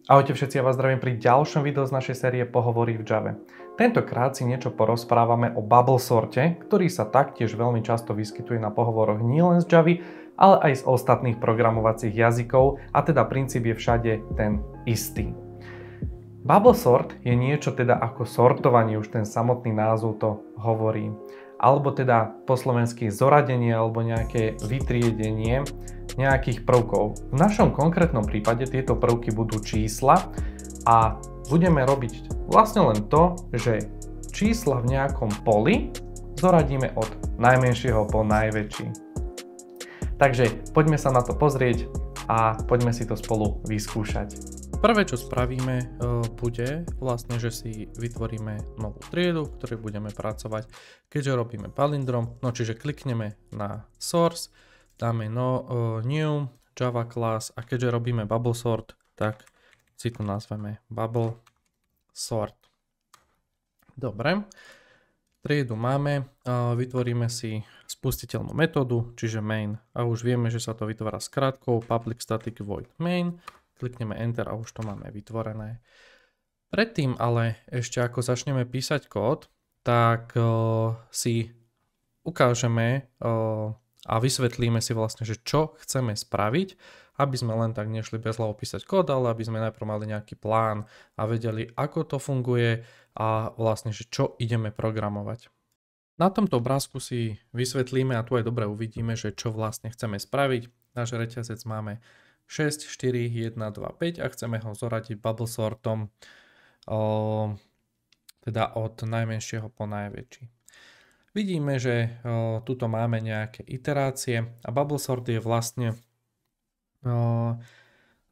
Ahojte všetci, ja vás zdravím pri ďalšom videu z našej série Pohovory v Jave. Tentokrát si niečo porozprávame o bubble sorte, ktorý sa taktiež veľmi často vyskytuje na pohovoroch nielen z Javy, ale aj z ostatných programovacích jazykov, a teda princíp je všade ten istý. Bubble sort je niečo teda ako sortovanie, už ten samotný názov to hovorí. Alebo teda po slovensky zoradenie alebo nejaké vytriedenie nejakých prvkov. V našom konkrétnom prípade tieto prvky budú čísla a budeme robiť vlastne len to, že čísla v nejakom poli zoradíme od najmenšieho po najväčší. Takže poďme sa na to pozrieť a poďme si to spolu vyskúšať. Prvé, čo spravíme, bude vlastne, že si vytvoríme novú triedu, v ktorej budeme pracovať, keďže robíme palindrom, no čiže klikneme na source, dáme new Java class a keďže robíme bubble sort, tak si to nazveme bubble sort. Dobre, triedu máme, vytvoríme si spustiteľnú metódu, čiže main, a už vieme, že sa to vytvára skratkou public static void main. Klikneme Enter a už to máme vytvorené. Predtým ale ešte ako začneme písať kód, tak si ukážeme a vysvetlíme si vlastne, že čo chceme spraviť, aby sme len tak nešli bez hlavo písať kód, ale aby sme najprv mali nejaký plán a vedeli, ako to funguje a vlastne, že čo ideme programovať. Na tomto obrázku si vysvetlíme a tu aj dobre uvidíme, že čo vlastne chceme spraviť. Náš reťazec máme 6, 4, 1, 2, 5 a chceme ho zoradiť bubble sortom, teda od najmenšieho po najväčší. Vidíme, že tuto máme nejaké iterácie a bubble sort je vlastne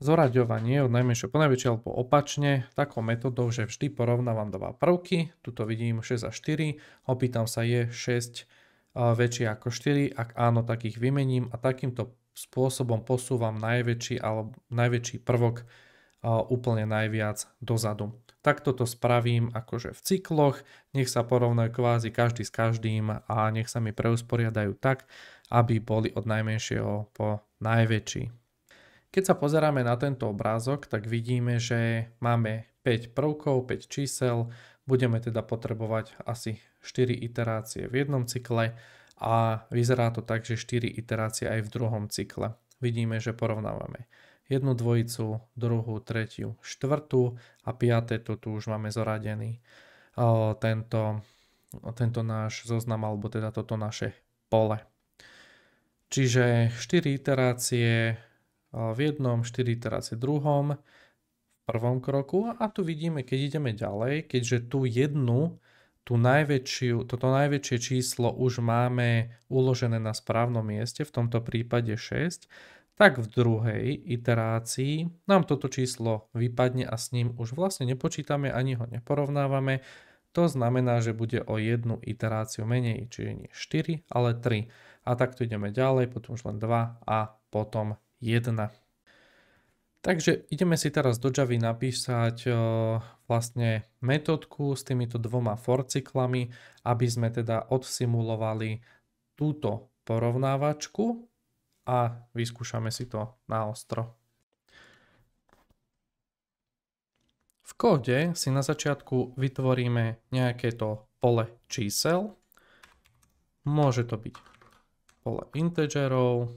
zoraďovanie od najmenšieho po najväčšie alebo opačne takou metodou, že vždy porovnávam dva prvky. Tuto vidím 6 a 4, opýtam sa, je 6 väčšie ako 4, ak áno, tak ich vymením a takýmto spôsobom posúvam najväčší prvok úplne najviac dozadu. Takto to spravím akože v cykloch, nech sa porovnajú kvázi každý s každým a nech sa mi preusporiadajú tak, aby boli od najmenšieho po najväčší. Keď sa pozeráme na tento obrázok, tak vidíme, že máme 5 prvkov, 5 čísel, budeme teda potrebovať asi 4 iterácie v jednom cykle a vyzerá to tak, že 4 iterácie aj v druhom cykle. Vidíme, že porovnávame jednu dvojicu, druhú, tretiu, štvrtú a piaté, tu už máme zoradený tento náš zoznam, alebo teda toto naše pole. Čiže 4 iterácie v jednom, 4 iterácie v druhom, v prvom kroku a tu vidíme, keď ideme ďalej, keďže toto najväčšie číslo už máme uložené na správnom mieste, v tomto prípade 6, tak v druhej iterácii nám toto číslo vypadne a s ním už vlastne nepočítame ani ho neporovnávame. To znamená, že bude o jednu iteráciu menej, čiže nie 4, ale 3. A takto ideme ďalej, potom už len 2 a potom 1. Takže ideme si teraz do Javy napísať vlastne metódku s týmito dvoma for cyklami, aby sme teda odsimulovali túto porovnávačku a vyskúšame si to na ostro. V kóde si na začiatku vytvoríme nejaké to pole čísel. Môže to byť pole integerov,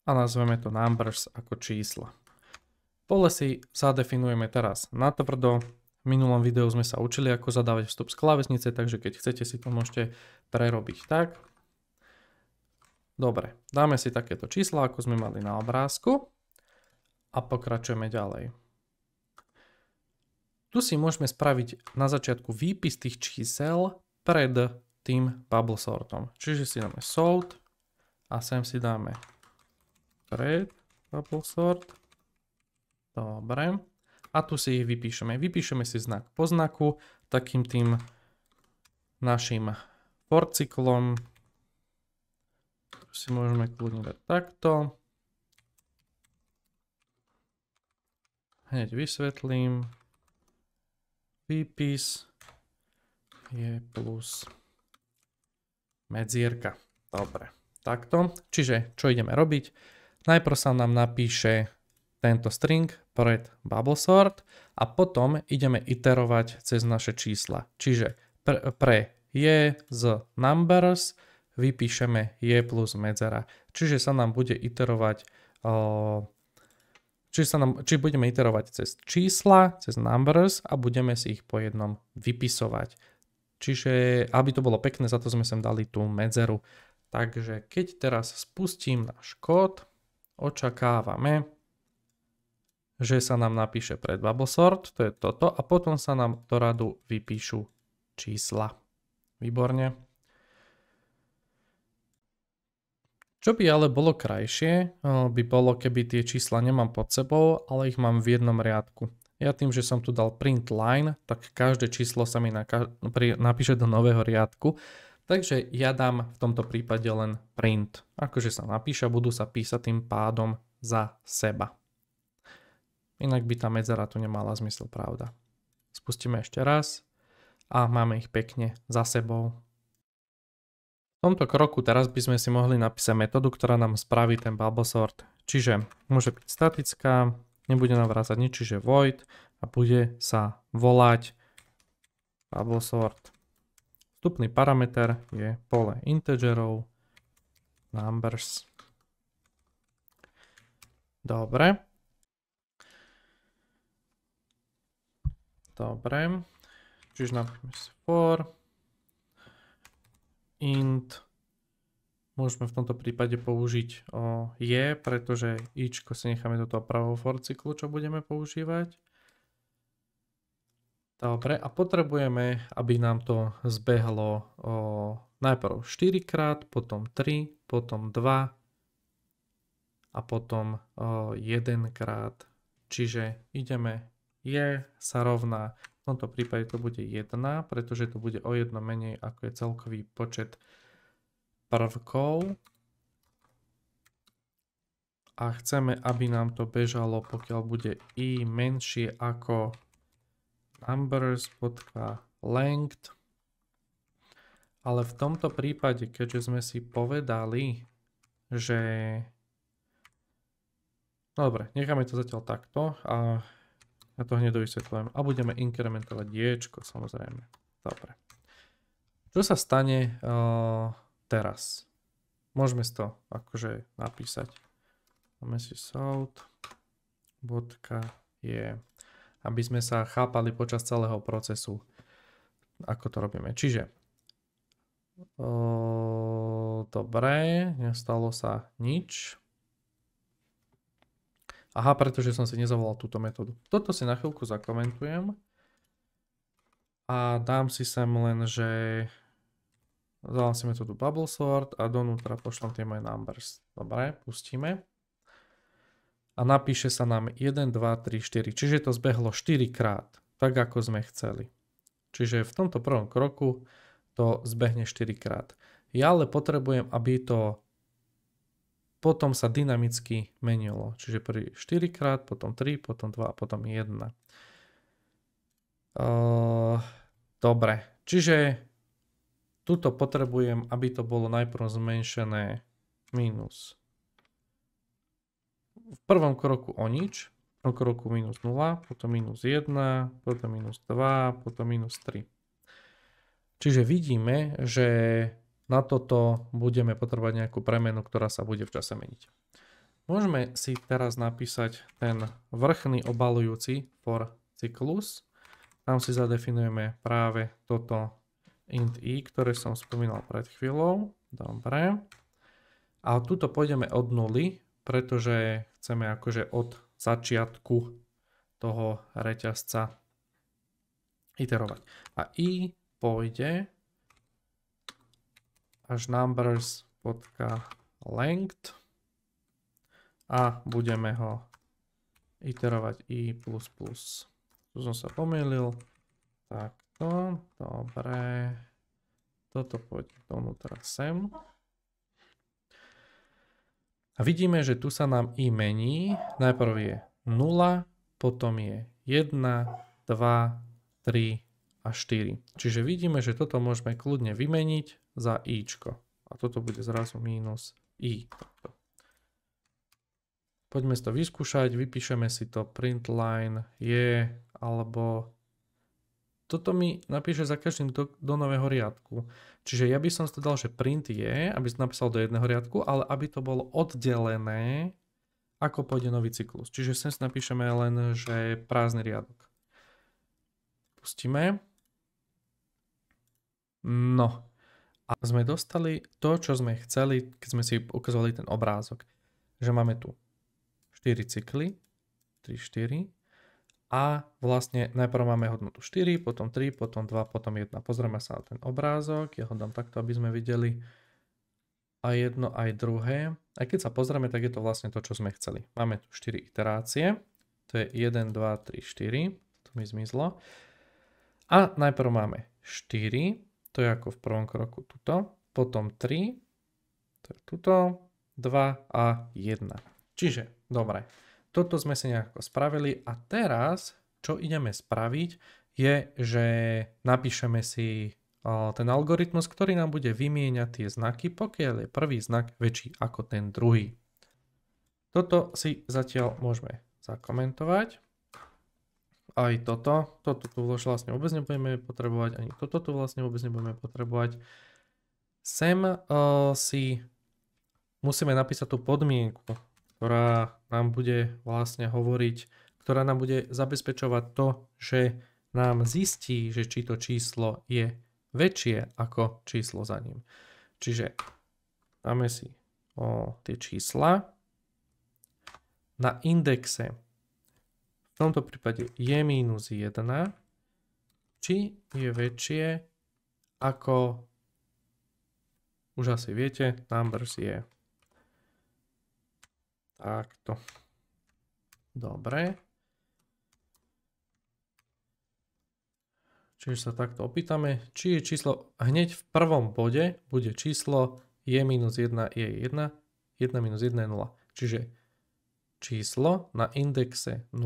a nazveme to numbers ako čísla. Pole si zadefinujeme teraz natvrdo. V minulom videu sme sa učili, ako zadávať vstup z klávesnice, takže keď chcete si to môžete prerobiť tak. Dobre, dáme si takéto čísla, ako sme mali na obrázku a pokračujeme ďalej. Tu si môžeme spraviť na začiatku výpis tých čísel pred tým bubble sortom. Čiže si dáme sort a sem si dáme pred bubble sort. Dobre. A tu si ich vypíšeme. Vypíšeme si znak po znaku, takým tým našim for cyklom. Tu si môžeme kľudne dať takto. Hneď vysvetlím. Výpis je plus medzierka. Dobre. takto. Čiže čo ideme robiť? Najprv sa nám napíše tento string pred bubble sort a potom ideme iterovať cez naše čísla. Čiže pre je z numbers vypíšeme je plus medzera. Čiže sa nám bude iterovať či budeme iterovať cez čísla, cez numbers a budeme si ich po jednom vypisovať. Čiže aby to bolo pekné, za to sme sem dali tú medzeru. Takže keď teraz spustím náš kód, očakávame, že sa nám napíše pred bubble sort, to je toto, a potom sa nám do radu vypíšu čísla. Výborne. Čo by ale bolo krajšie, by bolo, keby tie čísla nemám pod sebou, ale ich mám v jednom riadku. Ja tým, že som tu dal print line, tak každé číslo sa mi napíše do nového riadku. Takže ja dám v tomto prípade len print. Akože sa napíše a budú sa písať tým pádom za seba. Inak by tá medzera tu nemala zmysel, pravda. Spustíme ešte raz a máme ich pekne za sebou. V tomto kroku teraz by sme si mohli napísať metódu, ktorá nám spraví ten bubble sort. Čiže môže byť statická, nebude nám vrácať nič, čiže void a bude sa volať bubble sort. Vstupný parameter je pole integerov numbers. Dobre. Čiže napíšeme si for int. Môžeme v tomto prípade použiť je, pretože ičko si necháme do toho pravého for cyklu, čo budeme používať. Dobre, a potrebujeme, aby nám to zbehlo najprv 4 krát, potom 3, potom 2 a potom 1 krát. Čiže ideme je sa rovná, v tomto prípade to bude 1, pretože to bude o 1 menej ako je celkový počet prvkov. A chceme, aby nám to bežalo, pokiaľ bude i menšie ako numbers.length. Ale v tomto prípade, keďže sme si povedali, že... Dobre, necháme to zatiaľ takto a ja to hneď dovysvetľujem. A budeme inkrementovať ječko, samozrejme. Dobre. Čo sa stane teraz? Môžeme si to akože napísať. Máme si south.je, aby sme sa chápali počas celého procesu, ako to robíme. Čiže dobre, nestalo sa nič. Aha, pretože som si nezavolal túto metódu. Toto si na chvíľku zakomentujem a dám si sem len, že zavolám si metódu bubble sort a donútra pošlem tie moje numbers. Dobre, pustíme. A napíše sa nám 1, 2, 3, 4. Čiže to zbehlo 4 krát, tak ako sme chceli. Čiže v tomto prvom kroku to zbehne 4 krát. Ja ale potrebujem, aby to potom sa dynamicky menilo. Čiže prvý 4 krát, potom 3, potom 2 a potom 1. Dobre, čiže tuto potrebujem, aby to bolo najprv zmenšené minus. V prvom kroku o nič, v prvom kroku minus 0, potom minus 1, potom minus 2, potom minus 3. Čiže vidíme, že na toto budeme potrebovať nejakú premenu, ktorá sa bude v čase meniť. Môžeme si teraz napísať ten vrchný obalujúci for cyklus. Tam si zadefinujeme práve toto int i, ktoré som spomínal pred chvíľou. Dobre. A tuto pôjdeme od nuly, pretože chceme akože od začiatku toho reťazca iterovať. A i pôjde až numbers.length a budeme ho iterovať i++. Tu som sa pomýlil. Takto, dobre. Toto pôjde donútra sem. A vidíme, že tu sa nám i mení. Najprv je 0, potom je 1, 2, 3 a 4. Čiže vidíme, že toto môžeme kľudne vymeniť za ičko. A toto bude zrazu mínus i. Poďme si to vyskúšať, vypíšeme si to print line je, alebo toto mi napíše za každým do nového riadku. Čiže ja by som si to dal, že print je, aby som napísal do jedného riadku, ale aby to bolo oddelené, ako pôjde nový cyklus. Čiže sem si napíšeme len, že prázdny riadok. Pustíme. No. A sme dostali to, čo sme chceli, keď sme si ukazovali ten obrázok. Že máme tu 4 cykly, 3, 4. A vlastne najprv máme hodnotu 4, potom 3, potom 2, potom 1. Pozrieme sa na ten obrázok, ja ho dám takto, aby sme videli aj jedno, aj druhé. Aj keď sa pozrieme, tak je to vlastne to, čo sme chceli. Máme tu 4 iterácie, to je 1, 2, 3, 4, to mi zmizlo. A najprv máme 4, to je ako v prvom kroku tuto, potom 3, to je tuto, 2 a 1. Čiže, dobre. Toto sme si nejako spravili a teraz, čo ideme spraviť, je, že napíšeme si ten algoritmus, ktorý nám bude vymieňať tie znaky, pokiaľ je prvý znak väčší ako ten druhý. Toto si zatiaľ môžeme zakomentovať. Aj toto tu vlastne vôbec nebudeme potrebovať, ani toto tu vlastne vôbec nebudeme potrebovať. Sem si musíme napísať tú podmienku, ktorá nám bude vlastne hovoriť, ktorá nám bude zabezpečovať to, že nám zistí, že či to číslo je väčšie ako číslo za ním. Čiže dáme si tie čísla. Na indexe v tomto prípade je minus 1, či je väčšie ako, už asi viete, numbers je. Takto. Dobre. Čiže sa takto opýtame, či je číslo hneď v prvom bode bude číslo je minus 1 je 1, 1 minus 1 je 0. Čiže číslo na indexe 0,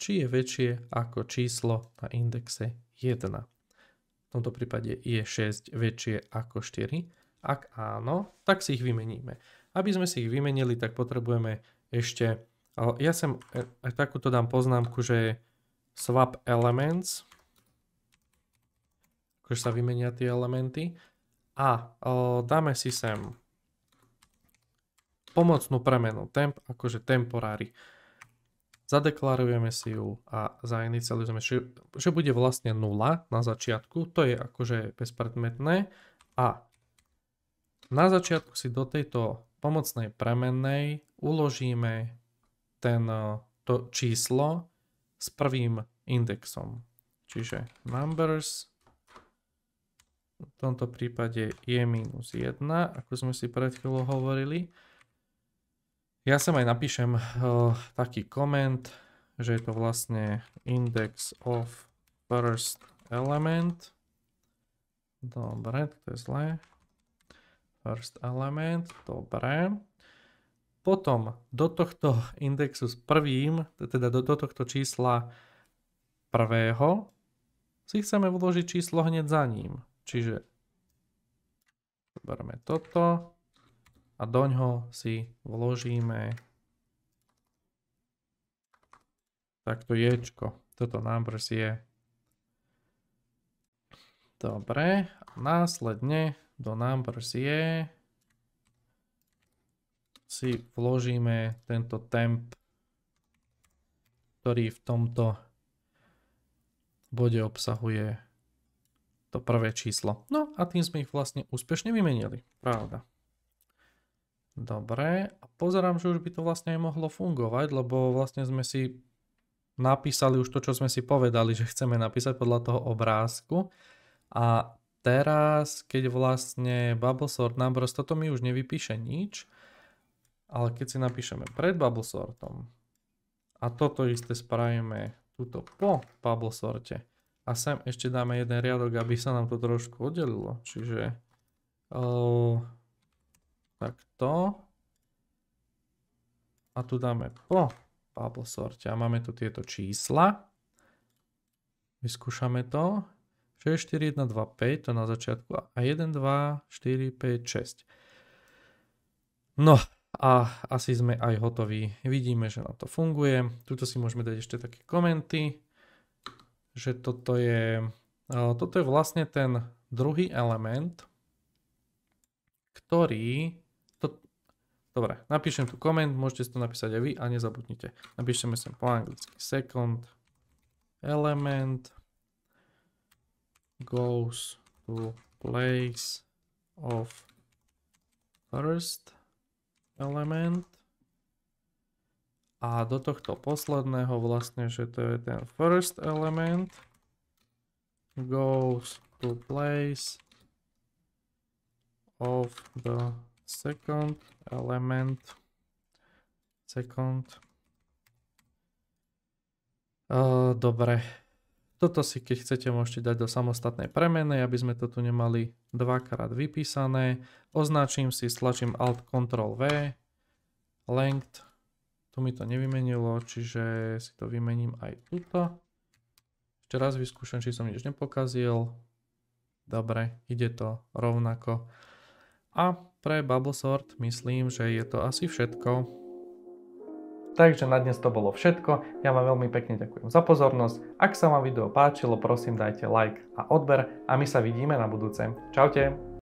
či je väčšie ako číslo na indexe 1. V tomto prípade je 6 väčšie ako 4. Ak áno, tak si ich vymeníme. Aby sme si ich vymenili, tak potrebujeme ešte, ja sem aj takúto dám poznámku, že swap elements, akože sa vymenia tie elementy a dáme si sem pomocnú premenu temp, akože temporary. Zadeklarujeme si ju a zainicializujeme, že bude vlastne 0 na začiatku, to je akože bezpredmetné a na začiatku si do tejto pomocnej premennej uložíme to číslo s prvým indexom. Čiže numbers v tomto prípade je minus 1, ako sme si pred chvíľou hovorili. Ja sem aj napíšem taký koment, že je to vlastne index of first element. Dobre, to je zlé. First element, dobre. Potom do tohto indexu s prvým, teda do tohto čísla prvého, si chceme vložiť číslo hneď za ním. Čiže zoberieme toto a doňho si vložíme takto ječko. Toto numbers je. Dobre, následne do numbers je si vložíme tento temp, ktorý v tomto bode obsahuje to prvé číslo. No a tým sme ich vlastne úspešne vymenili. Pravda. Dobre, a pozerám, že už by to vlastne aj mohlo fungovať, lebo vlastne sme si napísali už to, čo sme si povedali, že chceme napísať podľa toho obrázku. A teraz, keď vlastne bubble sort numbers, toto mi už nevypíše nič, ale keď si napíšeme pred bubble sortom a toto isté spravíme tuto po bubble sorte a sem ešte dáme jeden riadok, aby sa nám to trošku oddelilo, čiže takto a tu dáme po bubble sorte a máme tu tieto čísla, vyskúšame to. 6, 4, 1, 2, 5, to na začiatku. A 1, 2, 4, 5, 6. No a asi sme aj hotoví. Vidíme, že nám to funguje. Tuto si môžeme dať ešte také komenty, že toto je vlastne ten druhý element, ktorý... Dobre, napíšem tu koment, môžete si to napísať aj vy a nezabudnite. Napíšeme sem po anglicky. Second element goes to place of first element. A do tohto posledného vlastne, že to je ten first element goes to place of the second element. Dobre. Toto si, keď chcete, môžete dať do samostatnej premennej, aby sme to tu nemali dvakrát vypísané. Označím si, stlačím Alt Ctrl V. Length. Tu mi to nevymenilo, čiže si to vymením aj tuto. Ešte raz vyskúšam, či som nič nepokazil. Dobre, ide to rovnako. A pre Bubble Sort myslím, že je to asi všetko. Takže na dnes to bolo všetko. Ja vám veľmi pekne ďakujem za pozornosť. Ak sa vám video páčilo, prosím dajte like a odber a my sa vidíme na budúce. Čaute.